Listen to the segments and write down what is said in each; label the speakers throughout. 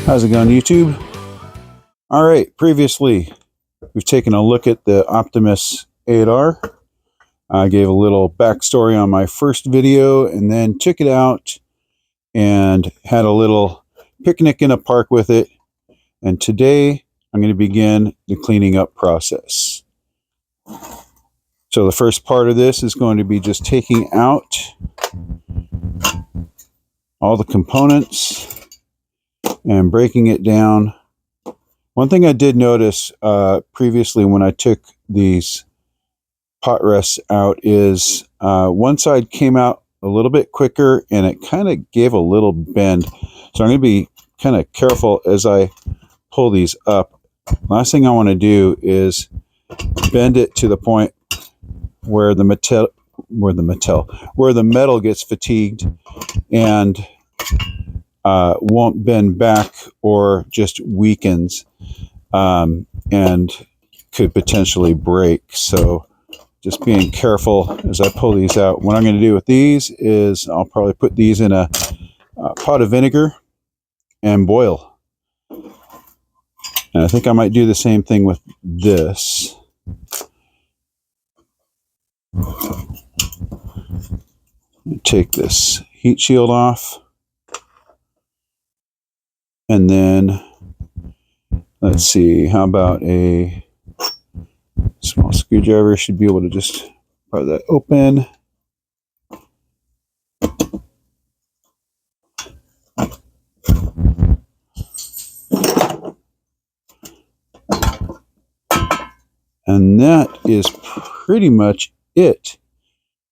Speaker 1: How's it going, YouTube? All right, previously we've taken a look at the Optimus 8R. I gave a little backstory on my first video and then took it out and had a little picnic in a park with it. And today I'm going to begin the cleaning up process. So the first part of this is going to be just taking out all the components and breaking it down. One thing I did notice previously when I took these pot rests out is one side came out a little bit quicker and it kind of gave a little bend. So I'm going to be kind of careful as I pull these up. Last thing I want to do is bend it to the point where the metal gets fatigued and won't bend back or just weakens and could potentially break. So just being careful as I pull these out. What I'm going to do with these is I'll probably put these in a pot of vinegar and boil. And I think I might do the same thing with this. Take this heat shield off. And then, let's see, how about a small screwdriver? Should be able to just pry that open. And that is pretty much it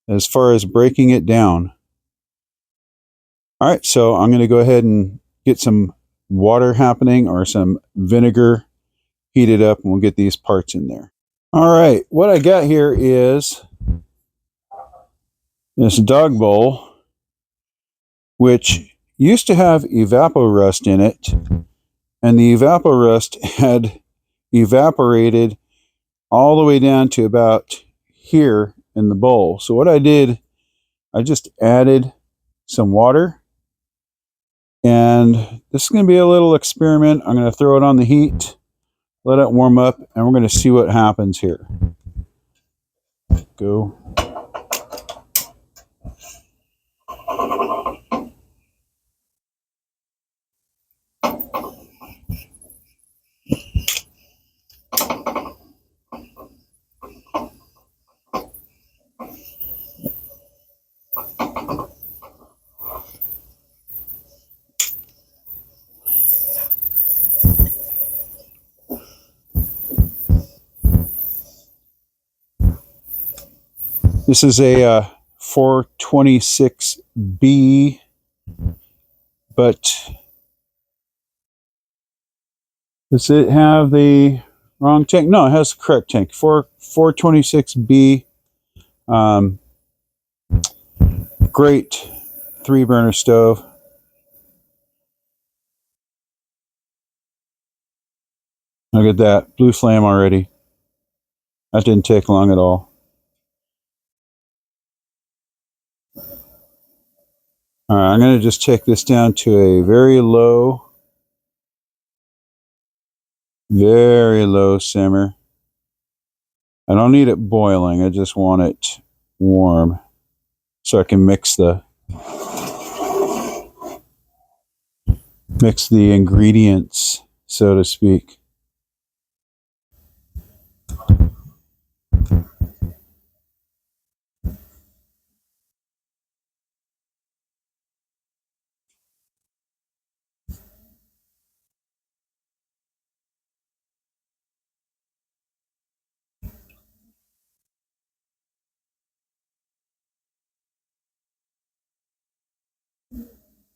Speaker 1: as far as breaking it down. All right, so I'm going to go ahead and get some water happening or some vinegar heated up, and we'll get these parts in there. All right, what I got here is this dog bowl, which used to have evaporust in it, and the evaporust had evaporated all the way down to about here in the bowl. So what I did, I just added some water, and this is going to be a little experiment. I'm going to throw it on the heat, let it warm up, and we're going to see what happens here. Go. This is a 426B, but does it have the wrong tank? No, it has the correct tank. 426B. Great 3-burner stove. Look at that, blue flame already. That didn't take long at all. All right, I'm going to just take this down to a very low simmer. I don't need it boiling. I just want it warm so I can mix the ingredients, so to speak.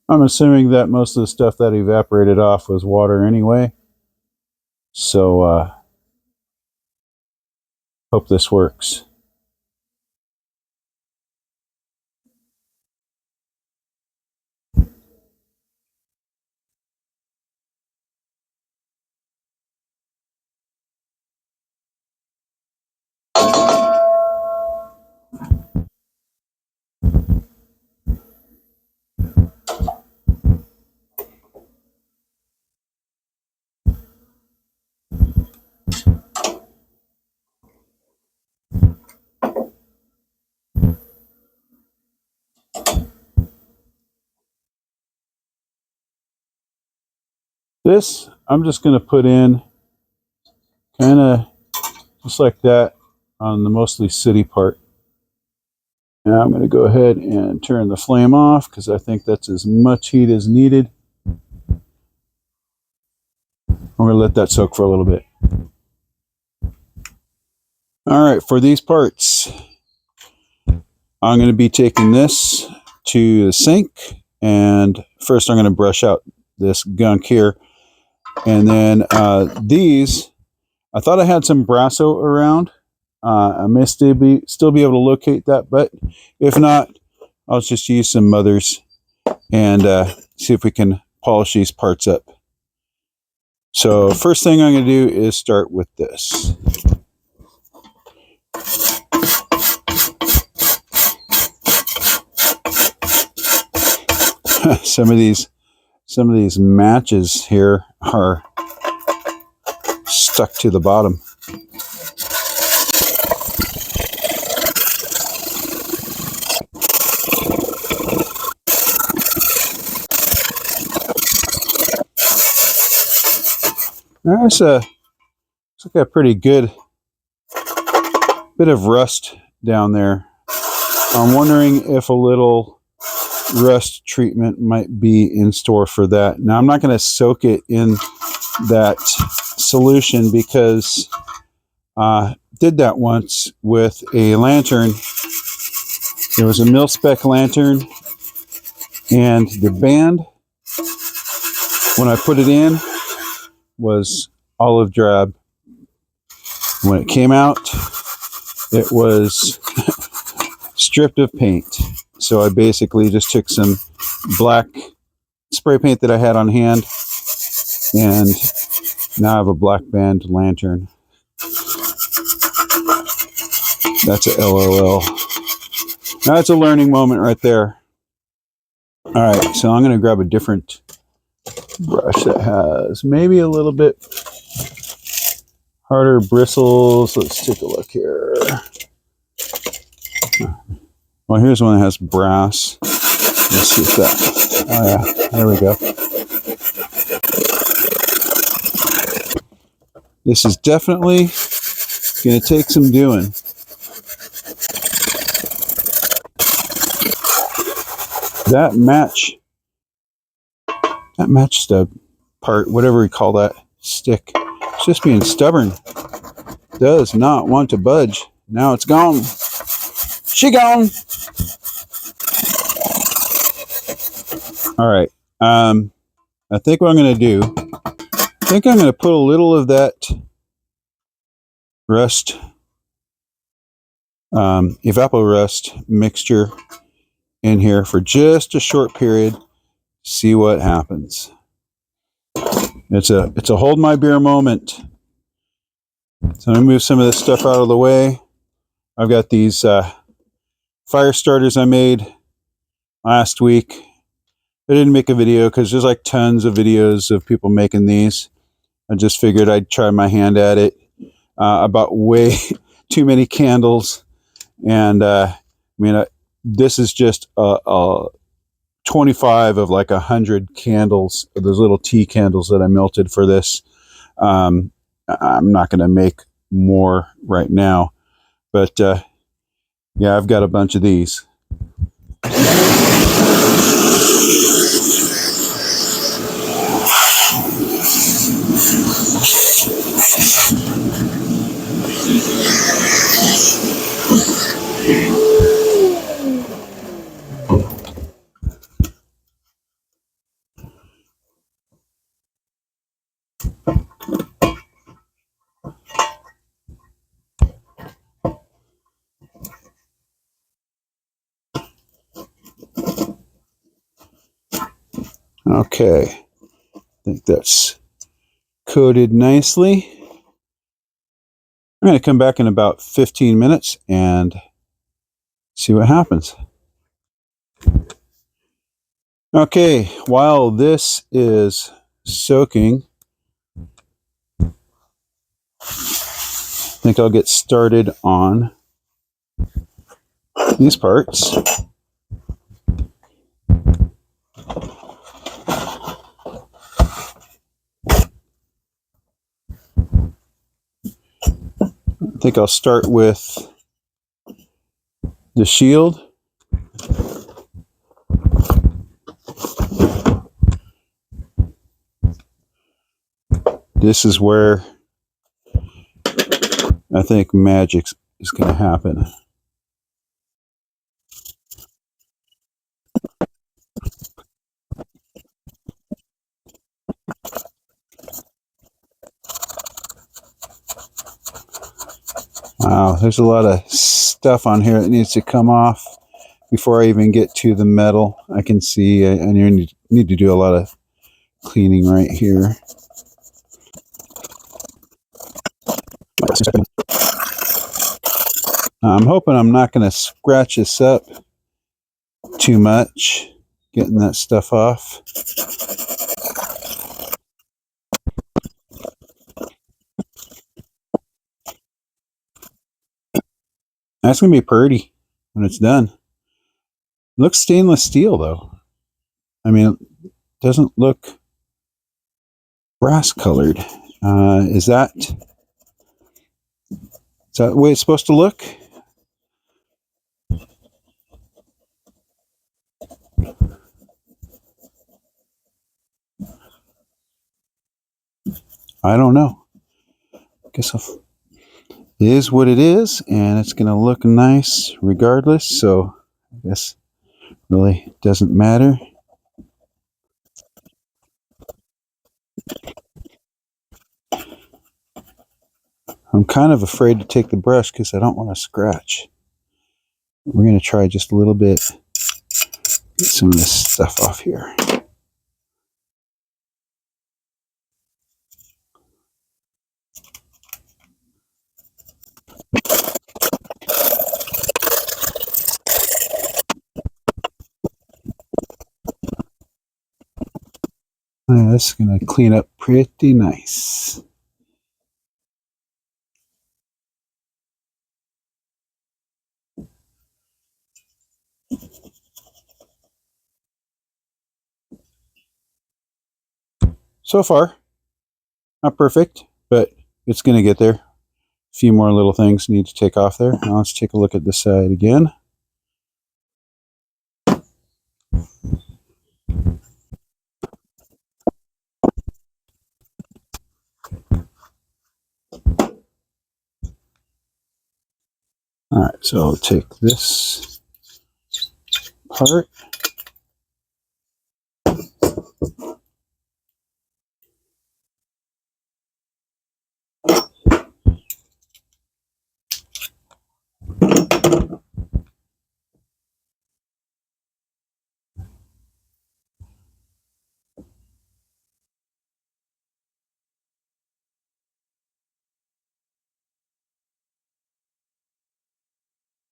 Speaker 1: I'm assuming that most of the stuff that evaporated off was water anyway. So, hope this works. This I'm just going to put in kind of just like that on the mostly city part. Now I'm going to go ahead and turn the flame off because I think that's as much heat as needed. I'm going to let that soak for a little bit. All right, for these parts, I'm going to be taking this to the sink, and first I'm going to brush out this gunk here. And then these, I thought I had some Brasso around. I may still be able to locate that, but if not, I'll just use some Mothers and see if we can polish these parts up. So first thing I'm going to do is start with this. Some of these matches here are stuck to the bottom. There's looks like a pretty good bit of rust down there. I'm wondering if a little rust treatment might be in store for that. Now I'm not going to soak it in that solution because I did that once with a lantern. There was a mil-spec lantern, and the band, when I put it in, was olive drab. When it came out, it was stripped of paint. So I basically just took some black spray paint that I had on hand, and now I have a black band lantern. That's a LOL. That's a learning moment right there. All right, so I'm going to grab a different brush that has maybe a little bit harder bristles. Let's take a look here. Well, here's one that has brass. Let's see if that. Oh yeah, there we go. This is definitely going to take some doing. That match stub part, whatever we call that stick, it's just being stubborn. Does not want to budge. Now it's gone. She gone. All right. I think what I'm going to do, I think I'm going to put a little of that rust, evapo-rust mixture in here for just a short period. See what happens. It's a hold my beer moment. So I'm going to move some of this stuff out of the way. I've got these fire starters I made last week. I didn't make a video because there's like tons of videos of people making these. I just figured I'd try my hand at it. I bought way too many candles, and this is just a 25 of like 100 candles, those little tea candles that I melted for this. I'm not going to make more right now, but yeah, I've got a bunch of these. Okay, I think that's coated nicely. I'm going to come back in about 15 minutes and see what happens. Okay, while this is soaking, I think I'll get started on these parts. think I'll start with the shield. This is where I think magic is going to happen. Wow, there's a lot of stuff on here that needs to come off before I even get to the metal. I can see I need to do a lot of cleaning right here. I'm hoping I'm not going to scratch this up too much, getting that stuff off. That's going to be pretty when it's done. Looks stainless steel though. I mean, it doesn't look brass colored. Is that the way it's supposed to look? I don't know. Guess it is what it is, and it's going to look nice regardless. So I guess really doesn't matter. I'm kind of afraid to take the brush because I don't want to scratch. We're going to try just a little bit. Get some of this stuff off here. That's going to clean up pretty nice. So far, not perfect, but it's going to get there. A few more little things need to take off there. Now let's take a look at this side again. All right, so I'll take this part.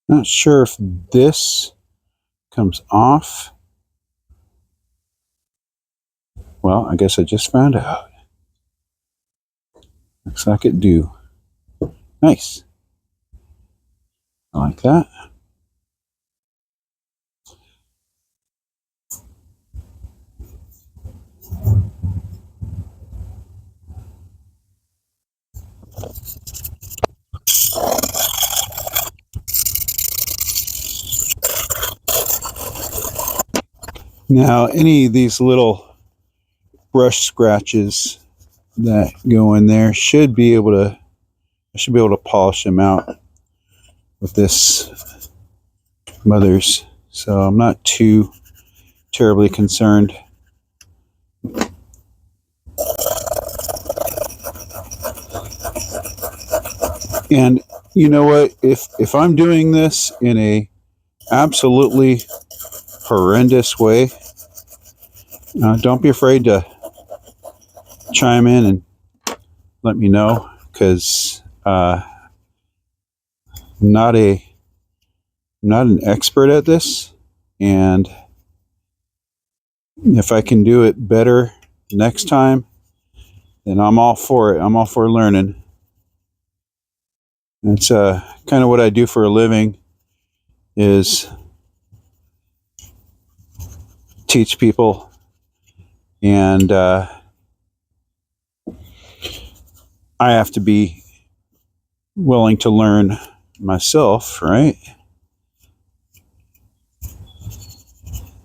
Speaker 1: Not sure if this comes off. Well, I guess I just found out. Looks like it do. Nice. I like that. Now, any of these little brush scratches that go in there I should be able to polish them out with this Mothers. So I'm not too terribly concerned. And you know what? If I'm doing this in a absolutely horrendous way, don't be afraid to chime in and let me know, because I'm not an expert at this, and if I can do it better next time, then I'm all for it. I'm all for learning. It's kind of what I do for a living, is teach people, and I have to be willing to learn myself, right?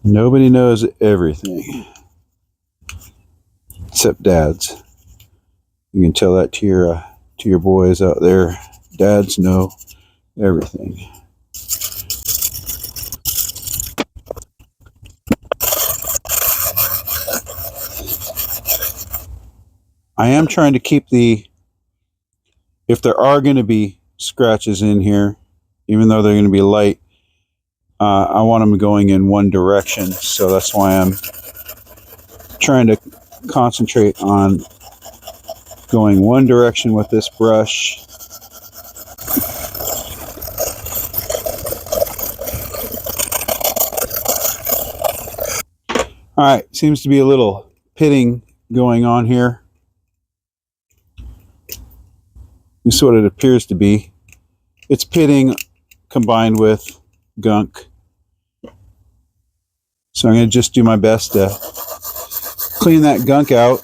Speaker 1: Nobody knows everything except dads. You can tell that to your boys out there. Dads know everything. I am trying to keep if there are going to be scratches in here, even though they're going to be light, I want them going in one direction. So that's why I'm trying to concentrate on going one direction with this brush. All right, seems to be a little pitting going on here. This is what it appears to be. It's pitting combined with gunk. So I'm going to just do my best to clean that gunk out.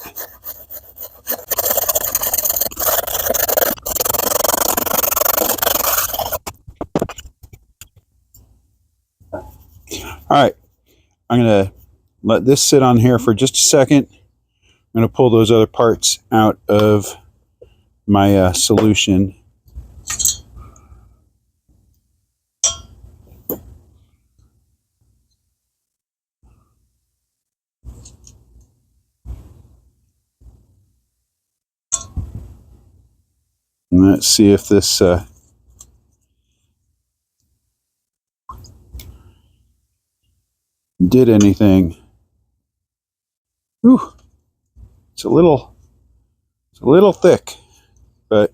Speaker 1: All right, I'm going to let this sit on here for just a second. I'm going to pull those other parts out of my solution. And let's see if this did anything. Ooh, it's a little thick, but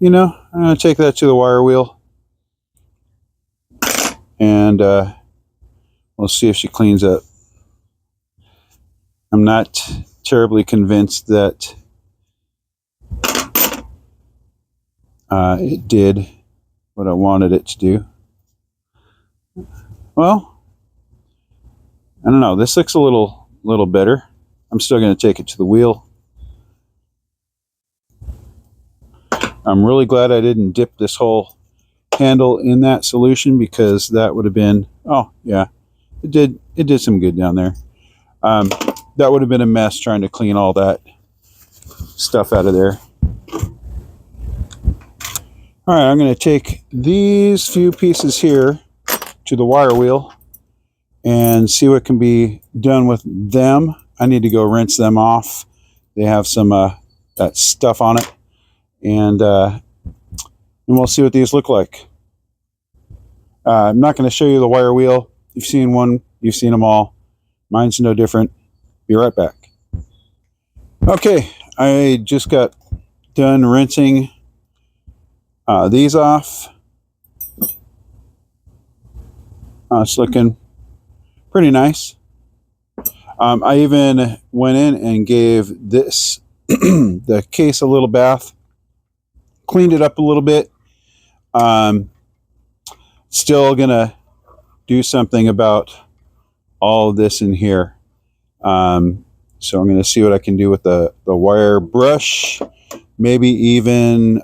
Speaker 1: you know, I'm going to take that to the wire wheel, and we'll see if she cleans up. I'm not terribly convinced that it did what I wanted it to do. Well, I don't know. This looks a little better. I'm still going to take it to the wheel. I'm really glad I didn't dip this whole handle in that solution, because that would have been, oh yeah, it did some good down there. That would have been a mess trying to clean all that stuff out of there. All right, I'm going to take these few pieces here to the wire wheel and see what can be done with them. I need to go rinse them off. They have some that stuff on it, and we'll see what these look like. I'm not going to show you the wire wheel. You've seen one, you've seen them all. Mine's no different. Be right back. Okay, I just got done rinsing these off. It's looking pretty nice. I even went in and gave this the case a little bath, cleaned it up a little bit. Still gonna do something about all of this in here. So I'm gonna see what I can do with the wire brush, maybe even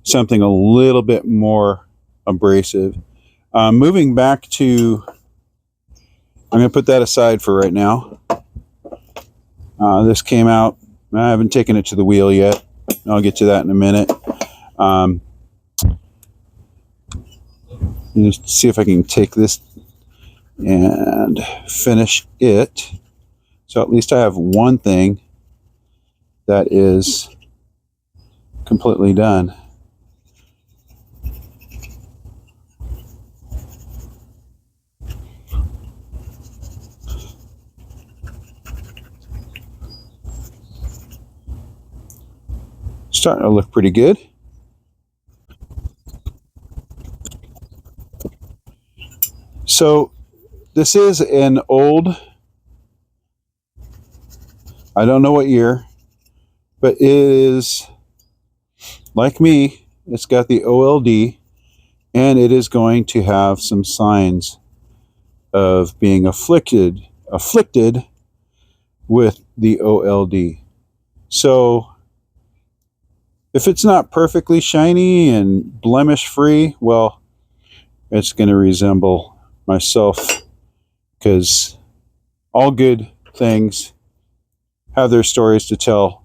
Speaker 1: something a little bit more abrasive. Moving back to, I'm going to put that aside for right now. This came out, I haven't taken it to the wheel yet. I'll get to that in a minute. Just see if I can take this and finish it. So at least I have one thing that is completely done. Starting to look pretty good. So this is an old, I don't know what year, but it is, like me, it's got the OLD, and it is going to have some signs of being afflicted with the OLD. So if it's not perfectly shiny and blemish free, well, it's going to resemble myself, because all good things have their stories to tell.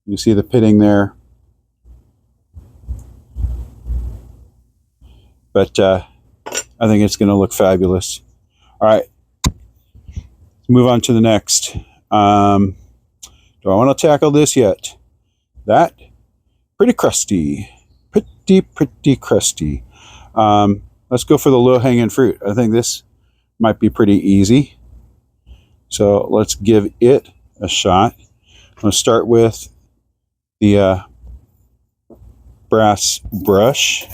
Speaker 1: You see the pitting there. But I think it's going to look fabulous. All right, let's move on to the next. Do I want to tackle this yet? That, pretty crusty. Pretty crusty. Let's go for the low-hanging fruit. I think this might be pretty easy. So let's give it a shot. I'm going to start with the brass brush.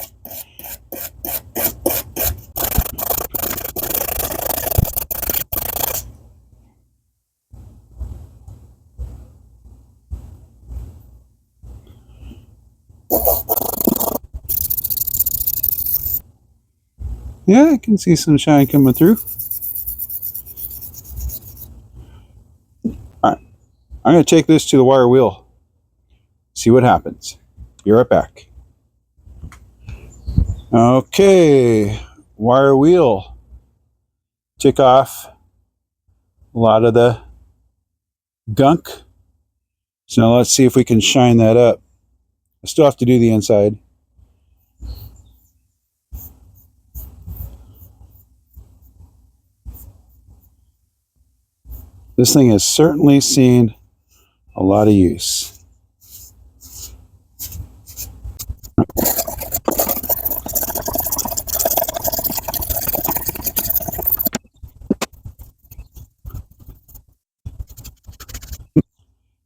Speaker 1: Yeah, I can see some shine coming through. All right, I'm going to take this to the wire wheel, see what happens. Be right back. Okay, wire wheel. Took off a lot of the gunk. So now let's see if we can shine that up. I still have to do the inside. This thing has certainly seen a lot of use.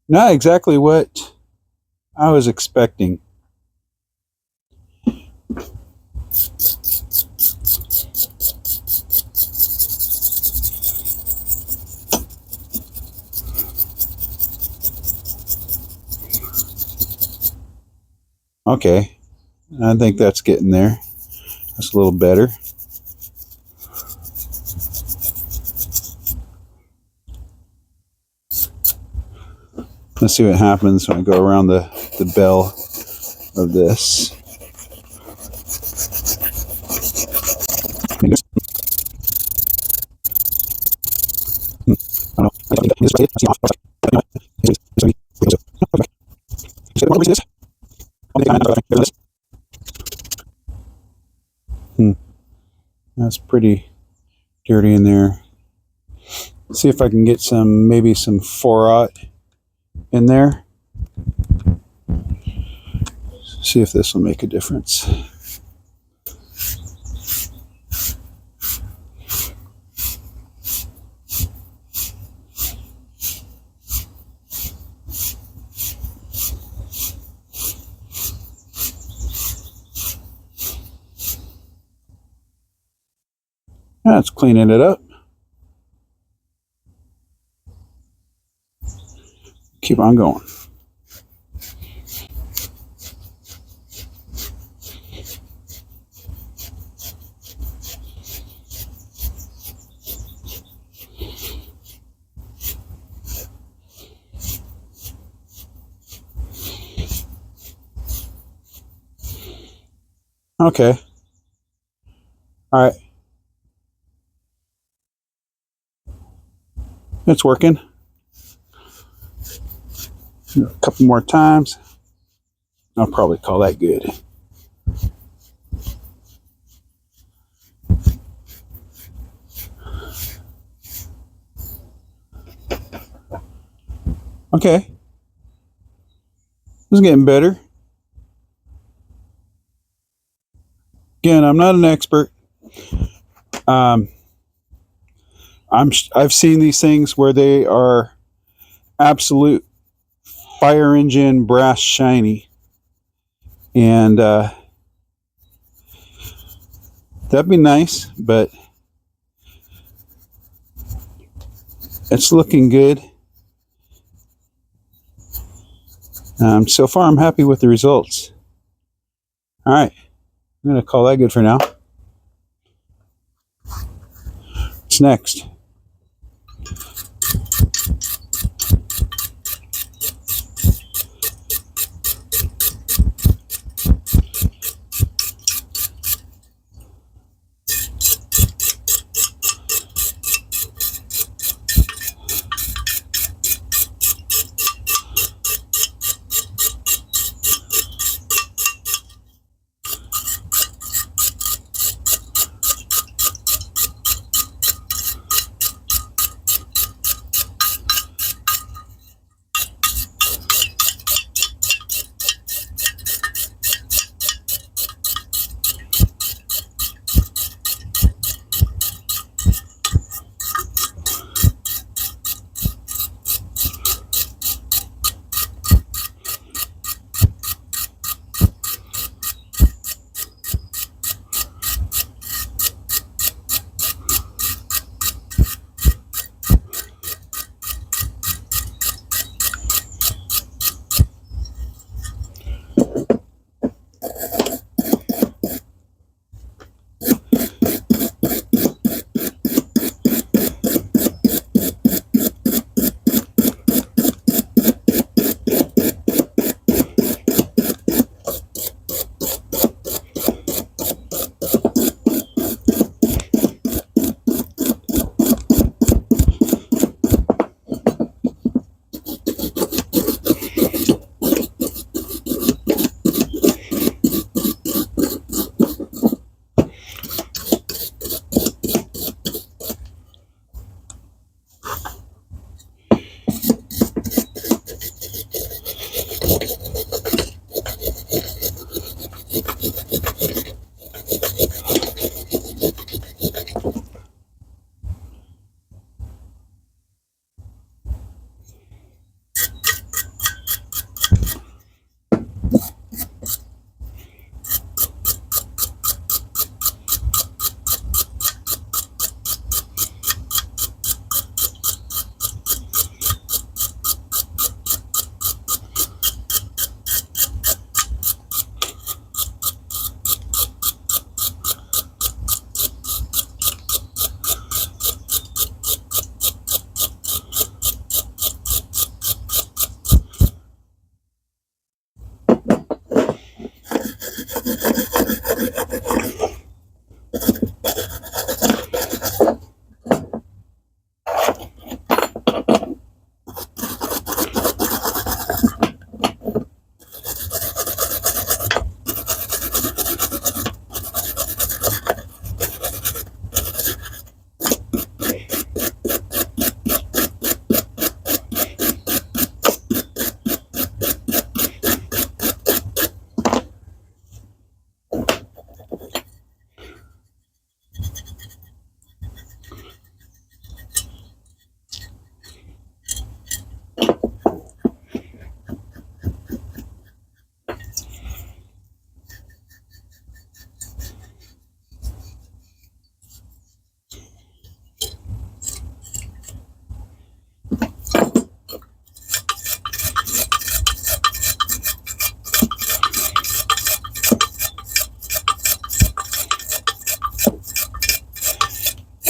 Speaker 1: Not exactly what I was expecting. Okay, I think that's getting there. That's a little better. Let's see what happens when I go around the bell of this. That's pretty dirty in there. Let's see if I can get some, maybe some 4-aught in there. See if this will make a difference. That's cleaning it up. Keep on going. Okay. All right. It's working. A couple more times. I'll probably call that good. Okay. This is getting better. Again, I'm not an expert. I've seen these things where they are absolute fire engine brass shiny, and that'd be nice, but it's looking good. So far I'm happy with the results. All right, I'm going to call that good for now. What's next?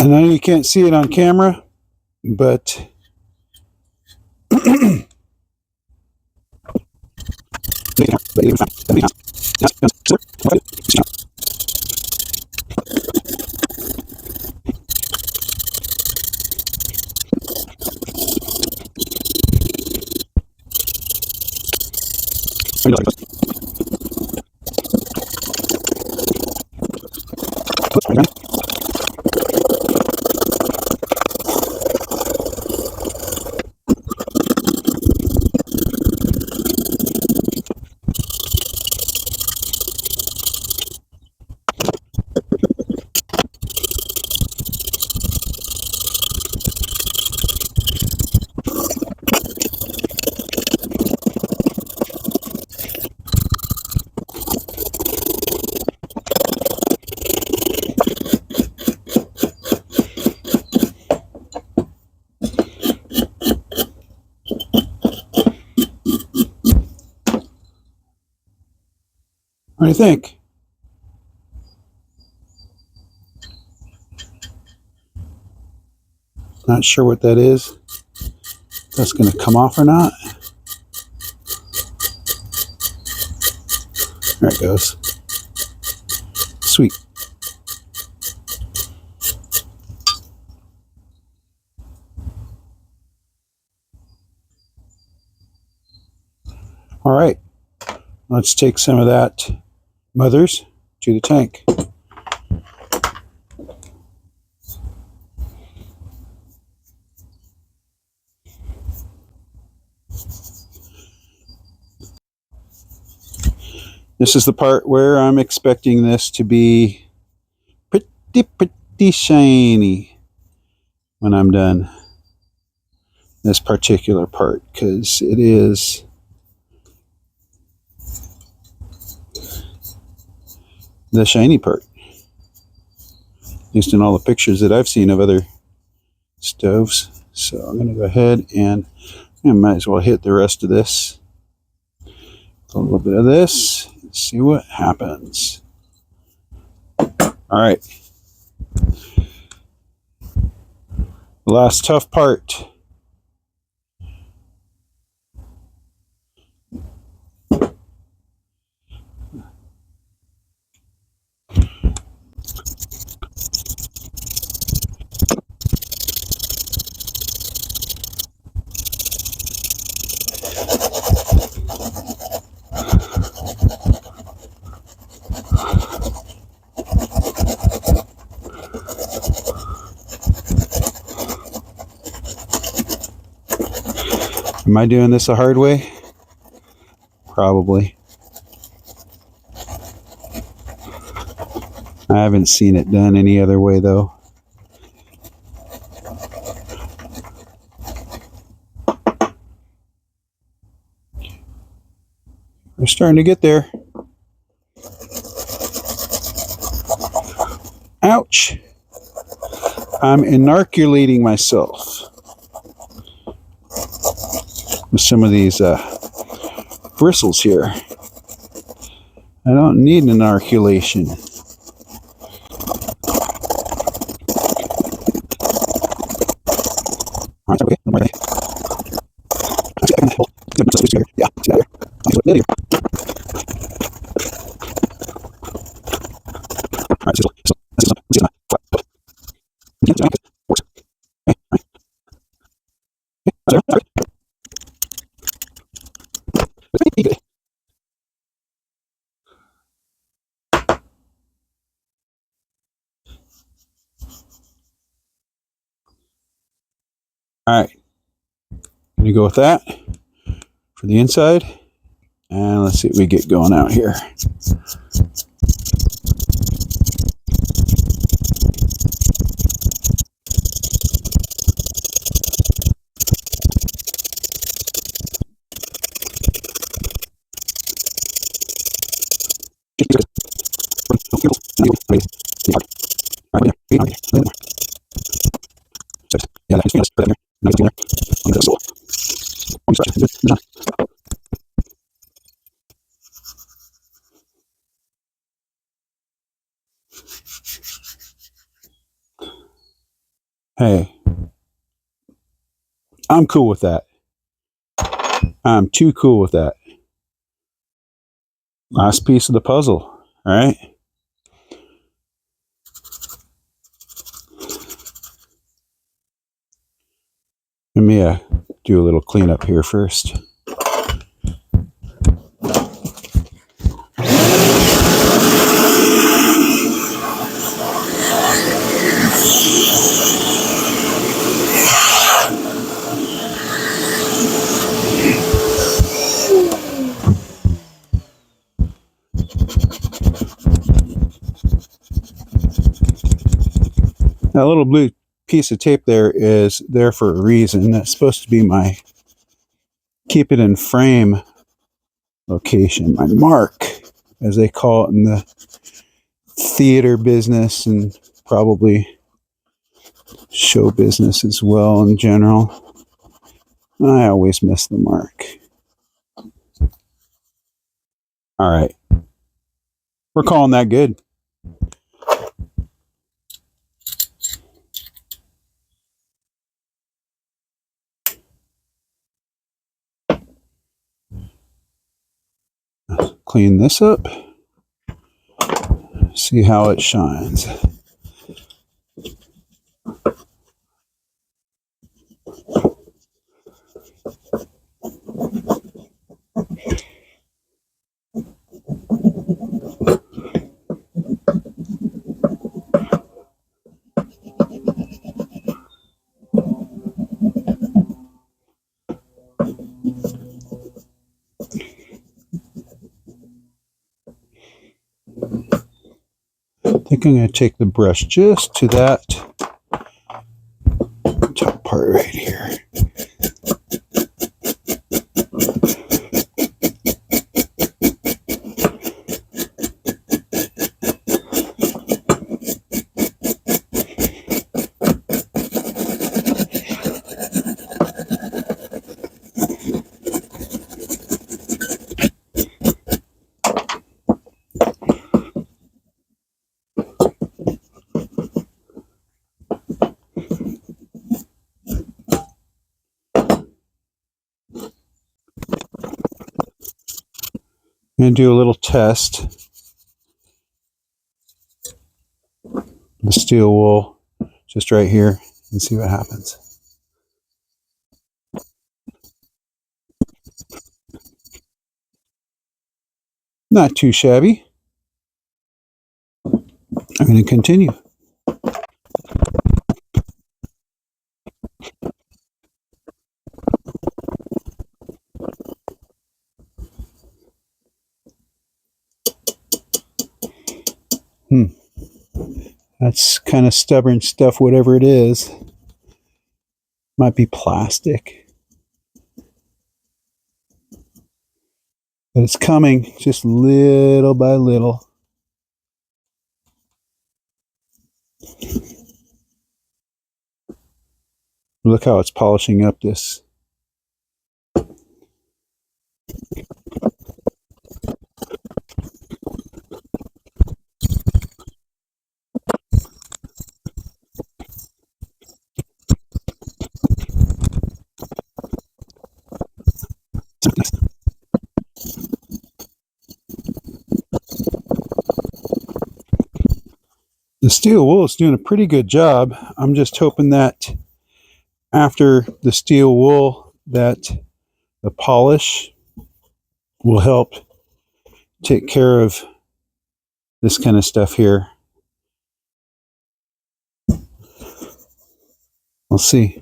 Speaker 1: And I know you can't see it on camera, but what do you think? Not sure what that is. If that's going to come off or not. There it goes. Sweet. All right. Let's take some of that mothers to the tank. This is the part where I'm expecting this to be pretty shiny when I'm done. This particular part, because it is the shiny part. At least in all the pictures that I've seen of other stoves. So I'm going to go ahead and I might as well hit the rest of this. A little bit of this. See what happens. All right. The last tough part. Am I doing this the hard way? Probably. I haven't seen it done any other way though. We're starting to get there. Ouch! I'm inoculating myself with some of these bristles here. I don't need an inoculation. All right, okay. Yeah, all right, gonna go with that for the inside, and let's see what we get going out here. Hey, I'm cool with that. I'm too cool with that. Last piece of the puzzle, all right? Let me do a little cleanup here first. That little blue piece of tape there is there for a reason. That's supposed to be my keep it in frame location, my mark, as they call it in the theater business and probably show business as well in general. I always miss the mark. All right. We're calling that good. clean this up. See how it shines. I think I'm going to take the brush just to that top part right here. I'm going to do a little test. The steel wool just right here and see what happens. Not too shabby. I'm going to continue. That's kind of stubborn stuff, whatever it is. Might be plastic. But it's coming just little by little. Look how it's polishing up this. The steel wool is doing a pretty good job. I'm just hoping that after the steel wool that the polish will help take care of this kind of stuff here. We'll see.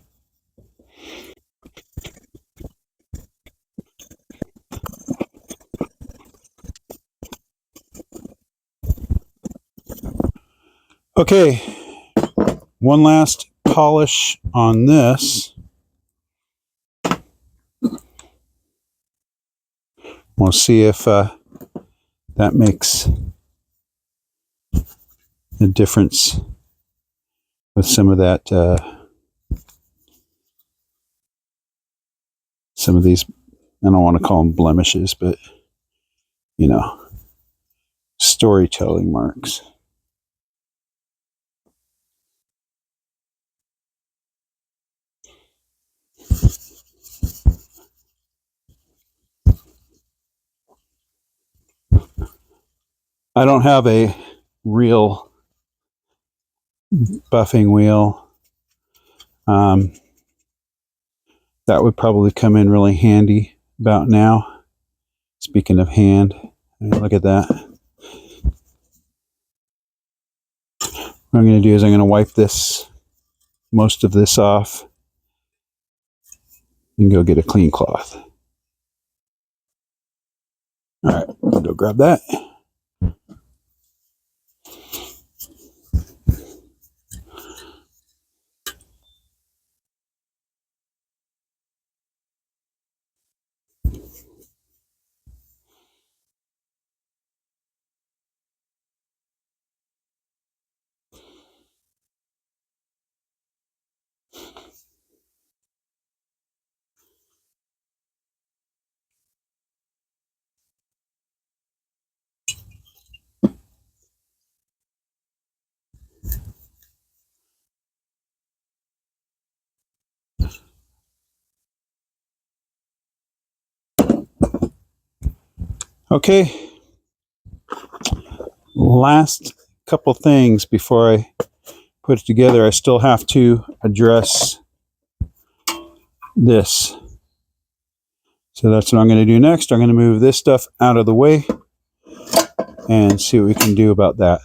Speaker 1: Okay, one last polish on this. We'll see if that makes a difference with some of that, some of these, I don't want to call them blemishes, but, you know, storytelling marks. I don't have a real buffing wheel. That would probably come in really handy about now. Speaking of hand, look at that. What I'm going to do is I'm going to wipe this, most of this off, and go get a clean cloth. All right, I'll go grab that. Okay, Last couple things before I put it together. I still have to address this. So that's what I'm going to do next. I'm going to move this stuff out of the way and see what we can do about that.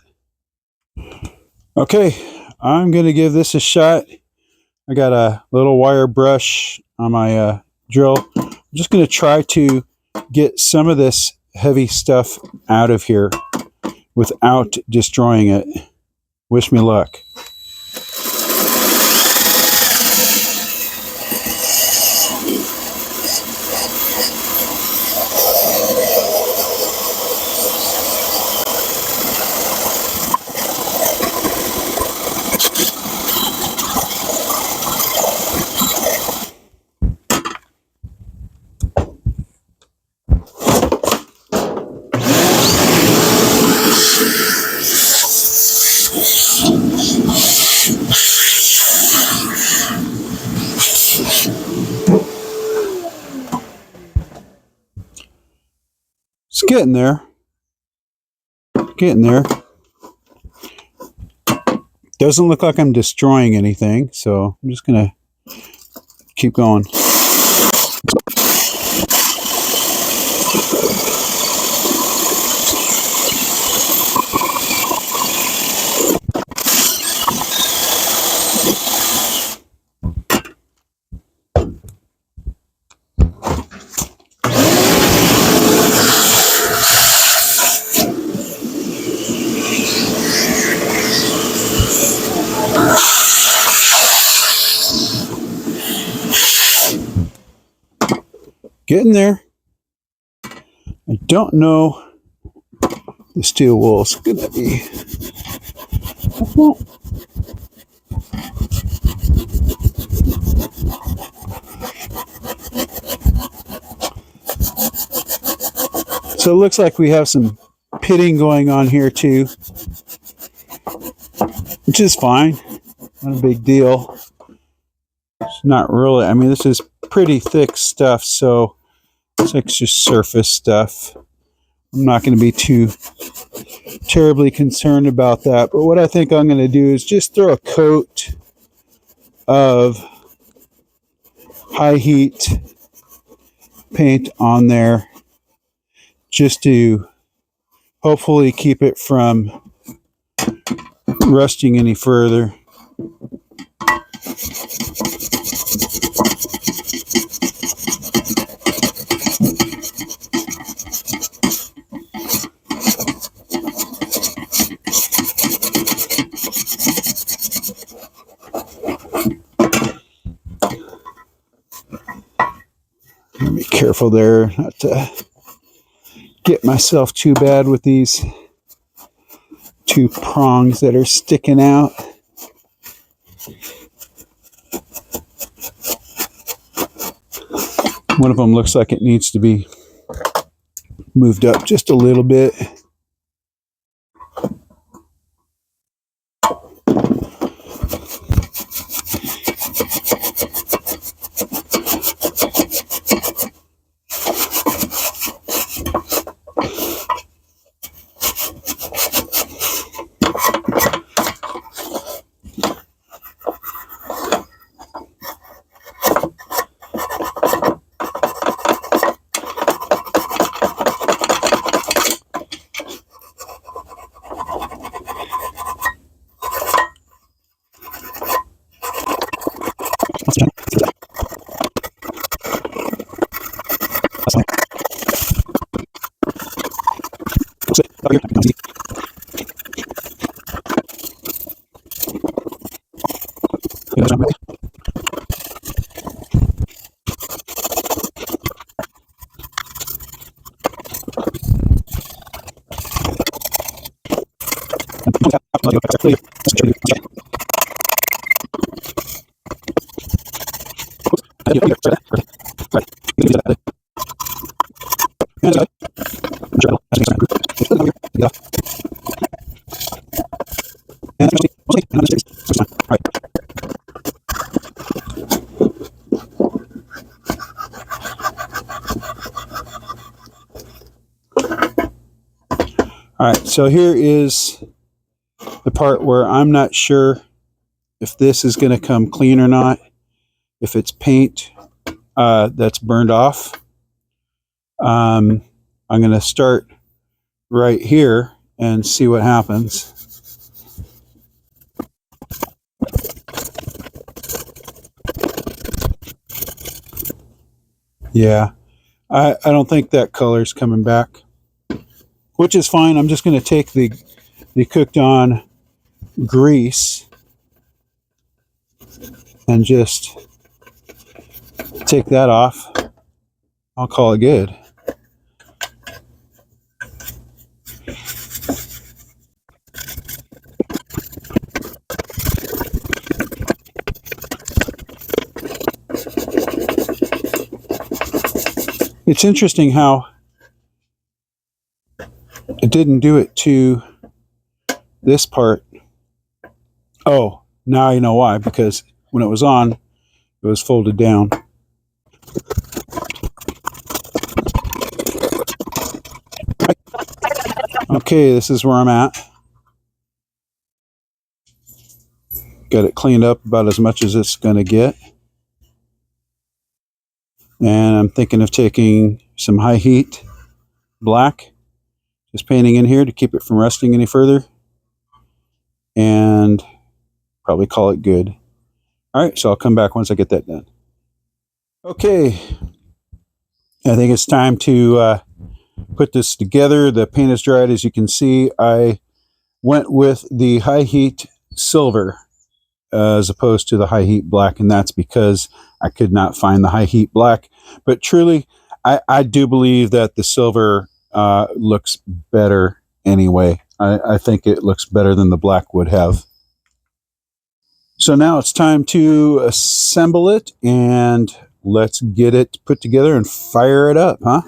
Speaker 1: Okay, I'm going to give this a shot. I got a little wire brush on my drill. I'm just going to try to get some of this heavy stuff out of here without destroying it. Wish me luck. It's getting there. Getting there. Doesn't look like I'm destroying anything, so I'm just going to keep going. Getting there. I don't know the steel wool is going to be. Well, so it looks like we have some pitting going on here too, which is fine. Not a big deal. It's not really. I mean, this is pretty thick stuff, so it's like just surface stuff. I'm not going to be too terribly concerned about that. But what I think I'm going to do is just throw a coat of high heat paint on there just to hopefully keep it from rusting any further. Be careful there not to get myself too bad with these two prongs that are sticking out. One of them looks like it needs to be moved up just a little bit. All right, so here is the part where I'm not sure if this is going to come clean or not. If it's paint that's burned off. I'm going to start right here and see what happens. Yeah, I don't think that color's coming back, which is fine. I'm just going to take the cooked on grease and just take that off. I'll call it good. It's interesting how it didn't do it to this part. Oh, now you know why, because when it was on, it was folded down. Okay, this is where I'm at. Got it cleaned up about as much as it's going to get. And I'm thinking of taking some high heat black, just painting in here to keep it from rusting any further, and probably call it good. All right, so I'll come back once I get that done. Okay, I think it's time to put this together. The paint is dried, as you can see. I went with the high heat silver as opposed to the high heat black, and that's because I could not find the high heat black. But truly, I do believe that the silver looks better anyway. I think it looks better than the black would have. So now it's time to assemble it, and let's get it put together and fire it up, huh?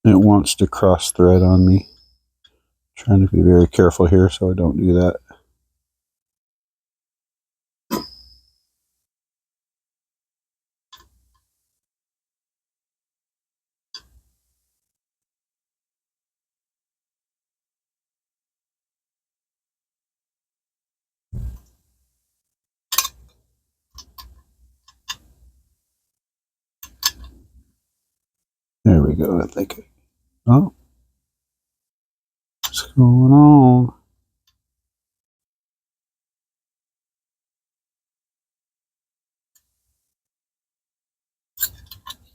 Speaker 1: It wants to cross thread on me. Trying to be very careful here so I don't do that. There we go, I think. Oh, what's going on?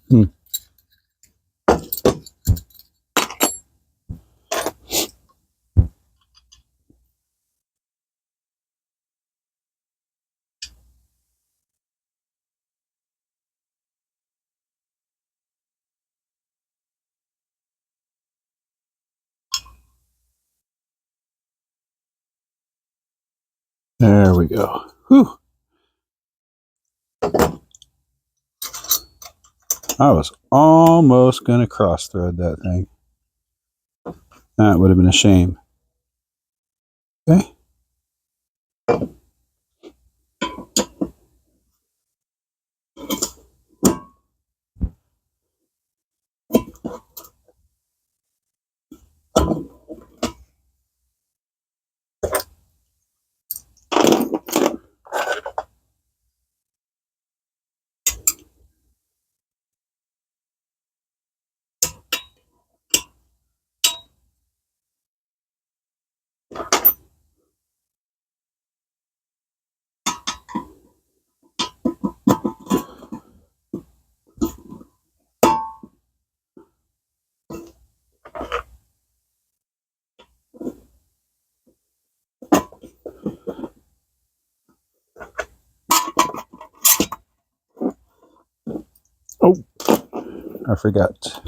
Speaker 1: Hmm. There we go. Whew. I was almost going to cross thread that thing. That would have been a shame. Okay. Oh, I forgot.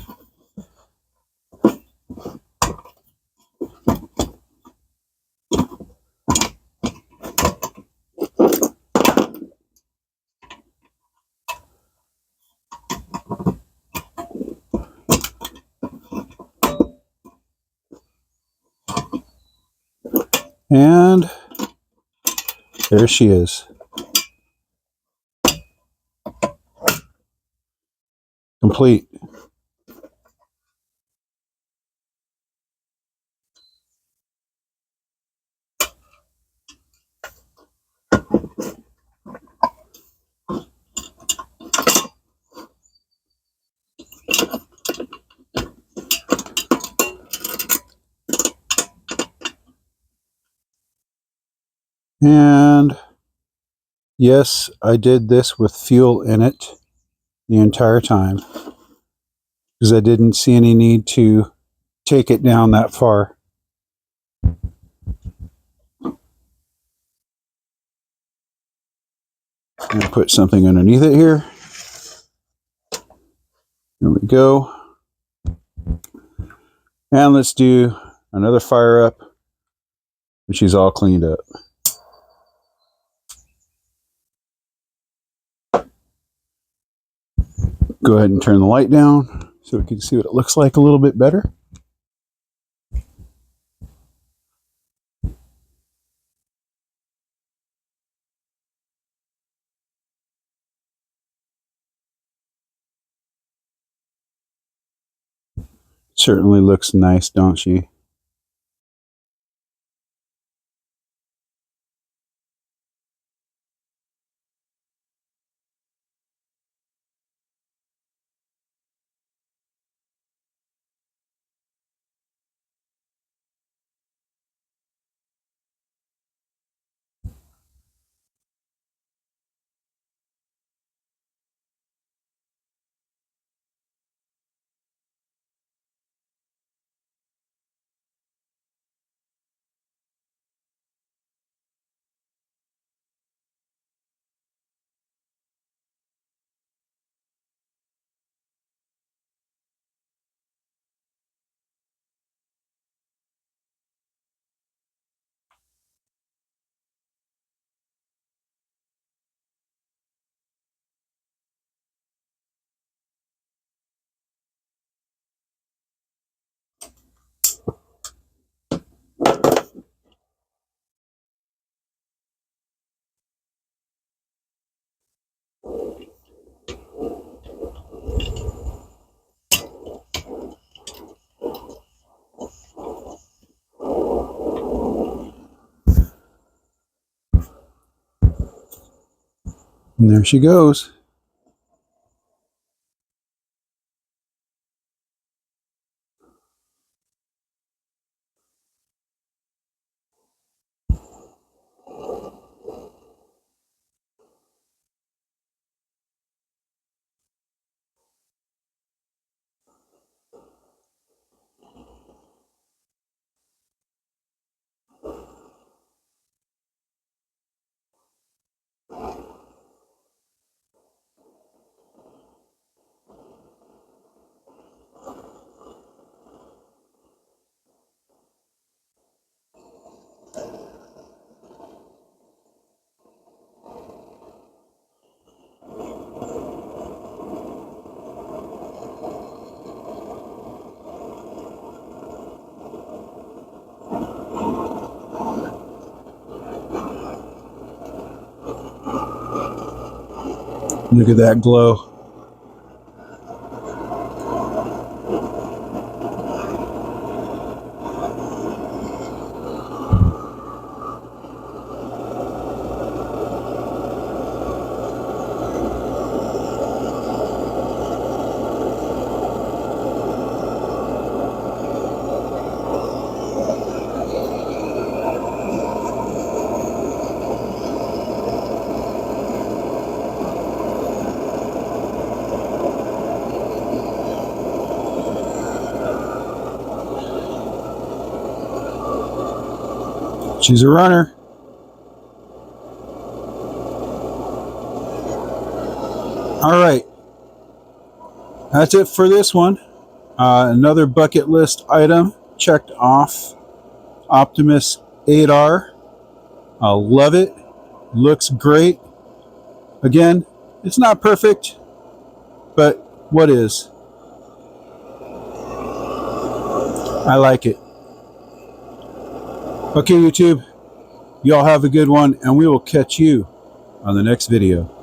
Speaker 1: And there she is. Complete. And yes, I did this with fuel in it the entire time because I didn't see any need to take it down that far. I'm going to put something underneath it here. There we go. And let's do another fire up when she's all cleaned up. Go ahead and turn the light down so we can see what it looks like a little bit better. Certainly looks nice, don't she? And there she goes. Look at that glow. She's a runner. All right. That's it for this one. Another bucket list item checked off. Optimus 8R. I love it. Looks great. Again, it's not perfect, but what is? I like it. Okay, YouTube. Y'all have a good one, and we will catch you on the next video.